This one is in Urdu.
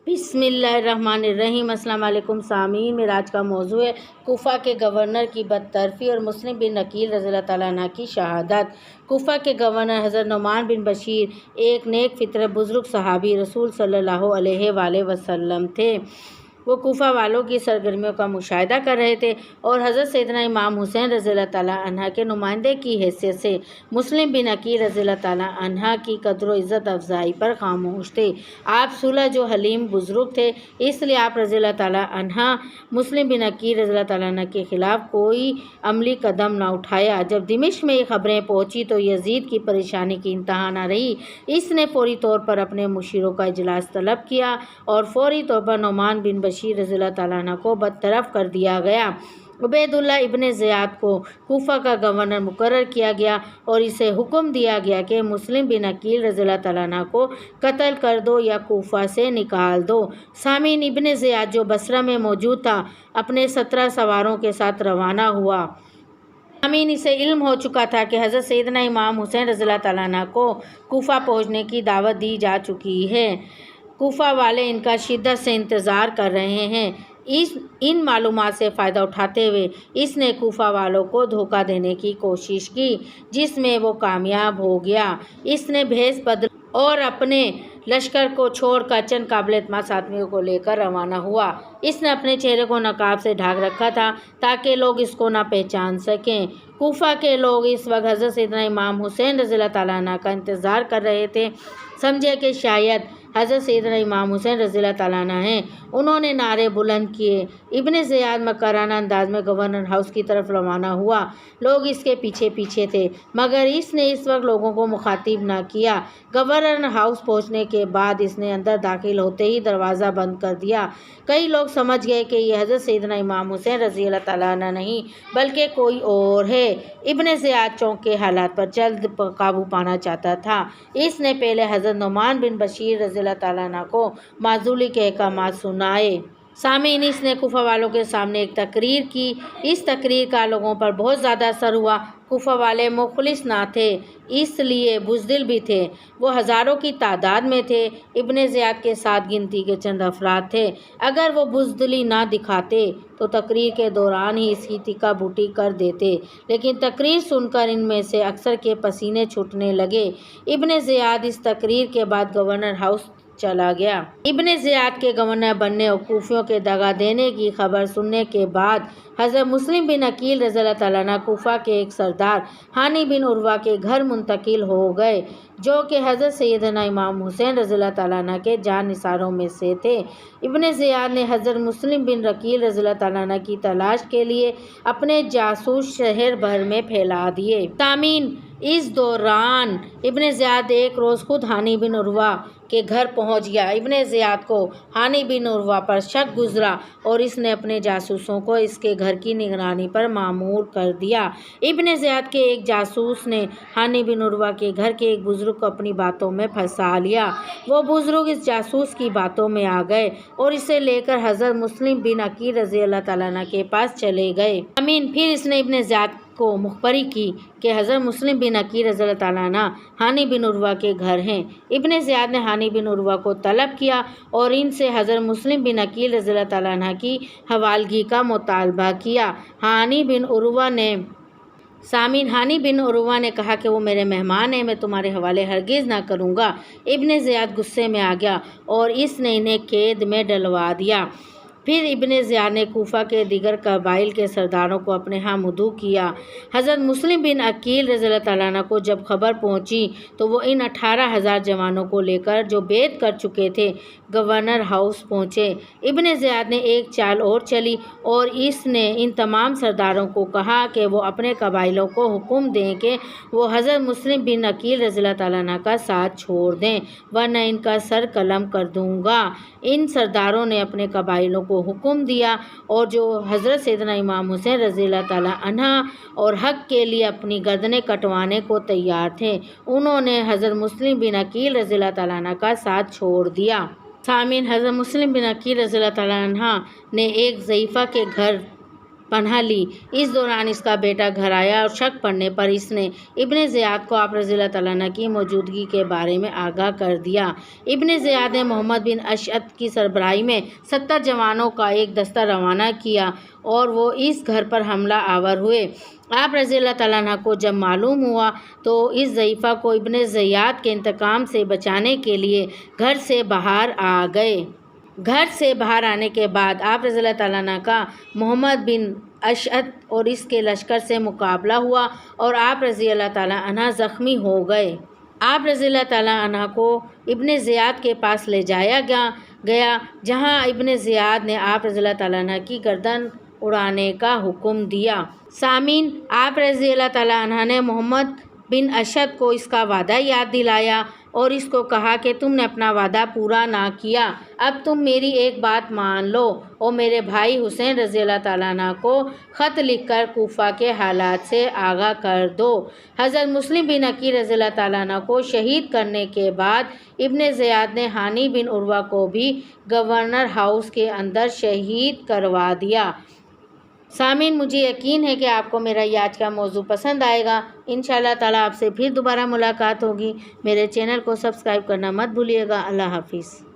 بسم اللہ الرحمن الرحیم۔ السلام علیکم سامعین، میرا آج کا موضوع ہے کوفہ کے گورنر کی برطرفی اور مسلم بن عقیل رضی اللہ تعالیٰ عنہ کی شہادت۔ کوفہ کے گورنر حضرت نعمان بن بشیر ایک نیک فطرت بزرگ صحابی رسول صلی اللہ علیہ وآلہ وسلم تھے۔ وہ کوفہ والوں کی سرگرمیوں کا مشاہدہ کر رہے تھے اور حضرت سیدنا امام حسین رضی اللہ تعالیٰ عنہ کے نمائندے کی حیثیت سے مسلم بن عقیل رضی اللہ تعالیٰ عنہ کی قدر و عزت افزائی پر خاموش تھے۔ آپ صلح جو حلیم بزرگ تھے، اس لیے آپ رضی اللہ تعالیٰ عنہ مسلم بن عقیل رضی اللہ تعالیٰ عنہ کے خلاف کوئی عملی قدم نہ اٹھایا۔ جب دمشق میں یہ خبریں پہنچی تو یزید کی پریشانی کی انتہا نہ رہی۔ اس نے فوری طور پر اپنے مشیروں کا اجلاس طلب کیا اور فوری طور پر نعمان بن بشیر رضی اللہ تعالیٰ عنہ کو برطرف کر دیا گیا۔ عبید اللہ ابن زیاد کو کوفہ کا گورنر مقرر کیا گیا اور اسے حکم دیا گیا کہ مسلم بن عقیل رضی اللہ تعالیٰ عنہ کو قتل کر دو یا کوفہ سے نکال دو۔ سامعین، ابن زیاد جو بصرہ میں موجود تھا اپنے 17 سواروں کے ساتھ روانہ ہوا۔ سامعین، اسے علم ہو چکا تھا کہ حضرت سیدنا امام حسین رضی اللہ تعالیٰ عنہ کو کوفہ پہنچنے کی دعوت دی جا چکی ہے۔ کوفہ والے ان کا شدت سے انتظار کر رہے ہیں۔ ان معلومات سے فائدہ اٹھاتے ہوئے اس نے کوفہ والوں کو دھوکہ دینے کی کوشش کی، جس میں وہ کامیاب ہو گیا۔ اس نے بھیس بدل اور اپنے لشکر کو چھوڑ کر چند قابل اعتماد ساتھیوں کو لے کر روانہ ہوا۔ اس نے اپنے چہرے کو نقاب سے ڈھانپ رکھا تھا تاکہ لوگ اس کو نہ پہچان سکیں۔ کوفہ کے لوگ اس وقت حضرت سیدنا امام حسین رضی اللہ تعالیٰ عنہ کا انتظار کر رہے تھے۔ سمجھے کہ شاید حضرت سیدنا امام حسین رضی اللہ تعالیٰ عنہ ہیں۔ انہوں نے نعرے بلند کیے۔ ابن زیاد مکرانہ انداز میں گورنر ہاؤس کی طرف روانہ ہوا۔ لوگ اس کے پیچھے پیچھے تھے، مگر اس نے اس وقت لوگوں کو مخاطب نہ کیا۔ گورنر ہاؤس پہنچنے کے بعد اس نے اندر داخل ہوتے ہی دروازہ بند کر دیا۔ کئی لوگ سمجھ گئے کہ یہ حضرت سیدنا امام حسین رضی اللہ تعالیٰ عنہ نہیں بلکہ کوئی اور ہے۔ ابن زیاد چونک کے حالات پر جلد قابو پانا چاہتا تھا۔ اس نے پہلے حضرت نعمان بن بشیر رضی اللہ تعالیٰ عنہ کو معزولی کے احکامات سنائے۔ سامعین، اس نے کوفہ والوں کے سامنے ایک تقریر کی۔ اس تقریر کا لوگوں پر بہت زیادہ اثر ہوا۔ کوفہ والے مخلص نہ تھے، اس لیے بزدل بھی تھے۔ وہ ہزاروں کی تعداد میں تھے۔ ابن زیاد کے ساتھ گنتی کے چند افراد تھے۔ اگر وہ بزدلی نہ دکھاتے تو تقریر کے دوران ہی اس کی ٹیکہ بوٹی کر دیتے، لیکن تقریر سن کر ان میں سے اکثر کے پسینے چھوٹنے لگے۔ ابن زیاد اس تقریر کے بعد گورنر ہاؤس چلا گیا۔ ابن زیاد کے گورنر بننے اور کوفیوں کے دغا دینے کی خبر سننے کے بعد حضرت مسلم بن عقیل رضی اللہ تعالیٰ عنہ کوفہ کے ایک سردار ہانی بن عروہ کے گھر منتقل ہو گئے، جو کہ حضرت سیدنا امام حسین رضی اللہ تعالیٰ عنہ کے جان نثاروں میں سے تھے۔ ابن زیاد نے حضرت مسلم بن عقیل رضی اللہ تعالیٰ عنہ کی تلاش کے لیے اپنے جاسوس شہر بھر میں پھیلا دیے۔ سامعین، اس دوران ابن زیاد ایک روز خود ہانی بن عروہ کے گھر پہنچ گیا۔ ابن زیاد کو ہانی بن عروہ پر شک گزرا اور اس نے اپنے جاسوسوں کو اس کے گھر کی نگرانی پر مامور کر دیا۔ ابن زیاد کے ایک جاسوس نے ہانی بن عروہ کے گھر کے ایک بزرگ کو اپنی باتوں میں پھنسا لیا۔ وہ بزرگ اس جاسوس کی باتوں میں آ گئے اور اسے لے کر حضرت مسلم بن عقیل رضی اللہ تعالیٰ عنہ کے پاس چلے گئے۔ امین، پھر اس نے ابن زیاد کو مخبری کی کہ حضرت مسلم بن عقیل رضی اللہ تعالیٰ عنہ ہانی بن عروہ کے گھر ہیں۔ ابن زیاد نے ہانی بن عروہ کو طلب کیا اور ان سے حضرت مسلم بن عقیل رضی اللہ تعالیٰ عنہ کی حوالگی کا مطالبہ کیا۔ ہانی بن عروہ نے کہا کہ وہ میرے مہمان ہیں، میں تمہارے حوالے ہرگز نہ کروں گا۔ ابن زیاد غصے میں آ گیا اور اس نے انہیں قید میں ڈلوا دیا۔ پھر ابن زیاد نے کوفہ کے دیگر قبائل کے سرداروں کو اپنے ہاں مدعو کیا۔ حضرت مسلم بن عقیل رضی اللہ تعالیٰ عنہ کو جب خبر پہنچی تو وہ ان 18,000 جوانوں کو لے کر جو بیعت کر چکے تھے گورنر ہاؤس پہنچے۔ ابن زیاد نے ایک چال اور چلی اور اس نے ان تمام سرداروں کو کہا کہ وہ اپنے قبائلوں کو حکم دیں کہ وہ حضرت مسلم بن عقیل رضی اللہ تعالیٰ عنہ کا ساتھ چھوڑ دیں، ورنہ ان کا سر قلم کر دوں گا۔ ان سرداروں نے اپنے قبائلوں کو حکم دیا اور جو حضرت سیدنا امام حسین رضی اللہ تعالیٰ عنہ اور حق کے لیے اپنی گردنیں کٹوانے کو تیار تھے، انہوں نے حضرت مسلم بن عقیل رضی اللہ تعالیٰ عنہ کا ساتھ چھوڑ دیا۔ سامعین، حضرت مسلم بن عقیل رضی اللہ تعالیٰ عنہ نے ایک ضعیفہ کے گھر پناہ لی۔ اس دوران اس کا بیٹا گھر آیا اور شک پڑنے پر اس نے ابن زیاد کو آپ رضی اللہ تعالیٰ عنہ کی موجودگی کے بارے میں آگاہ کر دیا۔ ابن زیاد نے محمد بن اشعث کی سربراہی میں 70 جوانوں کا ایک دستہ روانہ کیا اور وہ اس گھر پر حملہ آور ہوئے۔ آپ رضی اللہ تعالیٰ عنہ کو جب معلوم ہوا تو اس ضعیفہ کو ابن زیاد کے انتقام سے بچانے کے لیے گھر سے باہر آ گئے۔ گھر سے باہر آنے کے بعد آپ رضی اللہ تعالیٰ عنہ کا محمد بن اشعث اور اس کے لشکر سے مقابلہ ہوا اور آپ رضی اللہ تعالیٰ عنہ زخمی ہو گئے۔ آپ رضی اللہ تعالیٰ عنہ کو ابن زیاد کے پاس لے جایا گیا جہاں ابن زیاد نے آپ رضی اللہ تعالیٰ عنہ کی گردن اڑانے کا حکم دیا۔ سامعین، آپ رضی اللہ تعالیٰ عنہ نے محمد بن اشعث کو اس کا وعدہ یاد دلایا اور اس کو کہا کہ تم نے اپنا وعدہ پورا نہ کیا، اب تم میری ایک بات مان لو اور میرے بھائی حسین رضی اللہ تعالیٰ عنہ کو خط لکھ کر کوفہ کے حالات سے آگاہ کر دو۔ حضرت مسلم بن عقیل رضی اللہ تعالیٰ عنہ کو شہید کرنے کے بعد ابن زیاد نے ہانی بن عروہ کو بھی گورنر ہاؤس کے اندر شہید کروا دیا۔ سامعین، مجھے یقین ہے کہ آپ کو میرا یہ آج کا موضوع پسند آئے گا۔ انشاءاللہ تعالیٰ آپ سے پھر دوبارہ ملاقات ہوگی۔ میرے چینل کو سبسکرائب کرنا مت بھولیے گا۔ اللہ حافظ۔